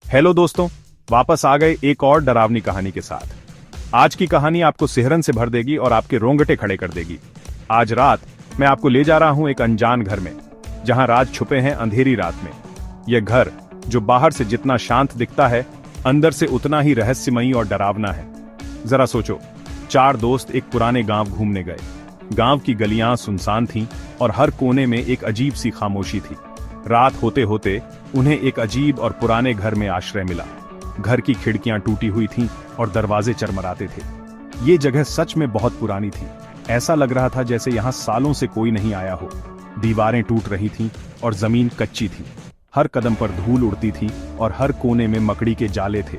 Hello दोस्तों, वापस आ गए एक और डरावनी कहानी के साथ। आज की कहानी आपको सिहरन से भर देगी और आपके रोंगटे खड़े कर देगी। आज रात मैं आपको ले जा रहा हूं एक अनजान घर में, जहां राज छुपे हैं अंधेरी रात में। यह घर जो बाहर से जितना शांत दिखता है, अंदर से उतना ही रहस्यमयी और डरावना है। जरा सोचो, 4 दोस्त एक पुराने गांव घूमने गए। गांव की गलियां सुनसान थीं और हर कोने में एक अजीब सी खामोशी थी। रात होते होते उन्हें एक अजीब और पुराने घर में आश्रय मिला। घर की खिड़कियां टूटी हुई थीं और दरवाजे चरमराते थे। ये जगह सच में बहुत पुरानी थी। ऐसा लग रहा था जैसे यहाँ सालों से कोई नहीं आया हो। दीवारें टूट रही थीं और जमीन कच्ची थी। हर कदम पर धूल उड़ती थी और हर कोने में मकड़ी के जाले थे।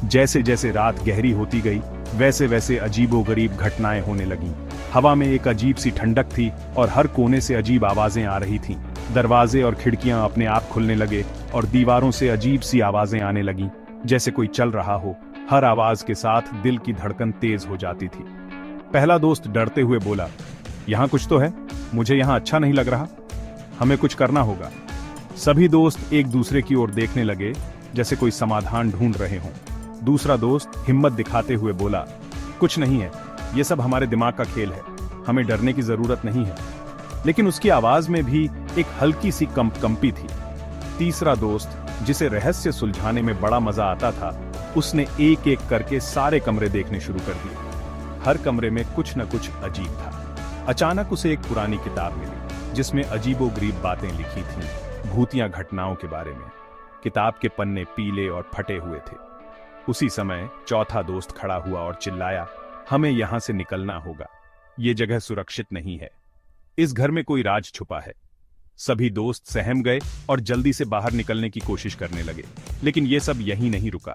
जैसे जैसे रात गहरी होती गई, वैसे वैसे अजीबोगरीब घटनाएं होने लगीं। हवा में एक अजीब सी ठंडक थी और हर कोने से अजीब आवाजें आ रही थीं। दरवाजे और खिड़कियां अपने आप खुलने लगे और दीवारों से अजीब सी आवाजें आने लगीं, जैसे कोई चल रहा हो। हर आवाज के साथ दिल की धड़कन तेज हो जाती थी। पहला दोस्त डरते हुए बोला, यहाँ कुछ तो है, मुझे यहाँ अच्छा नहीं लग रहा, हमें कुछ करना होगा। सभी दोस्त एक दूसरे की ओर देखने लगे, जैसे कोई समाधान ढूंढ रहे हों। दूसरा दोस्त हिम्मत दिखाते हुए बोला, कुछ नहीं है, ये सब हमारे दिमाग का खेल है, हमें डरने की जरूरत नहीं है। लेकिन उसकी आवाज में भी एक हल्की सी कंपी थी। तीसरा दोस्त, जिसे रहस्य सुलझाने में बड़ा मजा आता था, उसने एक एक करके सारे कमरे देखने शुरू कर दिए। हर कमरे में कुछ न कुछ अजीब था। अचानक उसे एक पुरानी किताब मिली, जिसमें अजीबोगरीब बातें लिखी थीं, भूतिया घटनाओं के बारे में। किताब के पन्ने पीले और फटे हुए थे। उसी समय चौथा दोस्त खड़ा हुआ और चिल्लाया, हमें यहां से निकलना होगा, ये जगह सुरक्षित नहीं है, इस घर में कोई राज छुपा है। सभी दोस्त सहम गए और जल्दी से बाहर निकलने की कोशिश करने लगे। लेकिन ये सब यहीं नहीं रुका।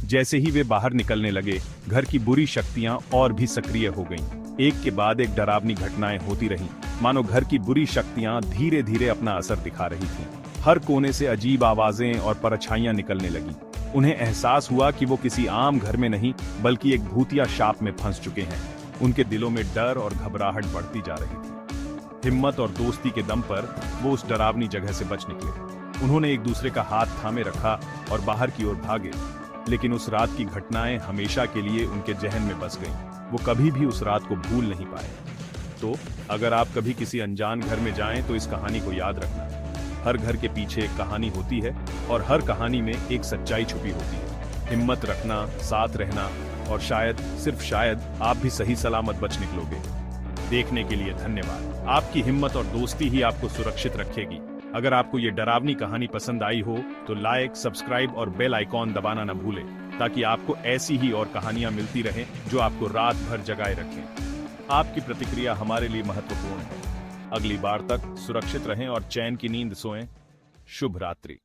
जैसे ही वे बाहर निकलने लगे, घर की बुरी शक्तियां और भी सक्रिय हो गईं। एक के बाद एक डरावनी घटनाएं होती रहीं, मानो घर की बुरी शक्तियां धीरे धीरे अपना असर दिखा रही थीं। हर कोने से अजीब आवाजें और परछाइयां निकलने लगीं। उन्हें एहसास हुआ कि वो किसी आम घर में नहीं, बल्कि एक भूतिया शाप में फंस चुके हैं। उनके दिलों में डर और घबराहट बढ़ती जा रही थी। हिम्मत और दोस्ती के दम पर वो उस डरावनी जगह से बच निकले। उन्होंने एक दूसरे का हाथ थामे रखा और बाहर की ओर भागे। लेकिन उस रात की घटनाएं हमेशा के लिए उनके जहन में बस गईं। वो कभी भी उस रात को भूल नहीं पाए। तो अगर आप कभी किसी अनजान घर में जाएं तो इस कहानी को याद रखना। हर घर के पीछे एक कहानी होती है और हर कहानी में एक सच्चाई छुपी होती है। हिम्मत रखना, साथ रहना और शायद, सिर्फ शायद, आप भी सही सलामत बच निकलोगे। देखने के लिए धन्यवाद। आपकी हिम्मत और दोस्ती ही आपको सुरक्षित रखेगी। अगर आपको ये डरावनी कहानी पसंद आई हो तो लाइक, सब्सक्राइब और बेल आइकॉन दबाना न भूलें, ताकि आपको ऐसी ही और कहानियां मिलती रहें जो आपको रात भर जगाए रखें। आपकी प्रतिक्रिया हमारे लिए महत्वपूर्ण है। अगली बार तक सुरक्षित रहें और चैन की नींद सोएं। शुभ रात्रि।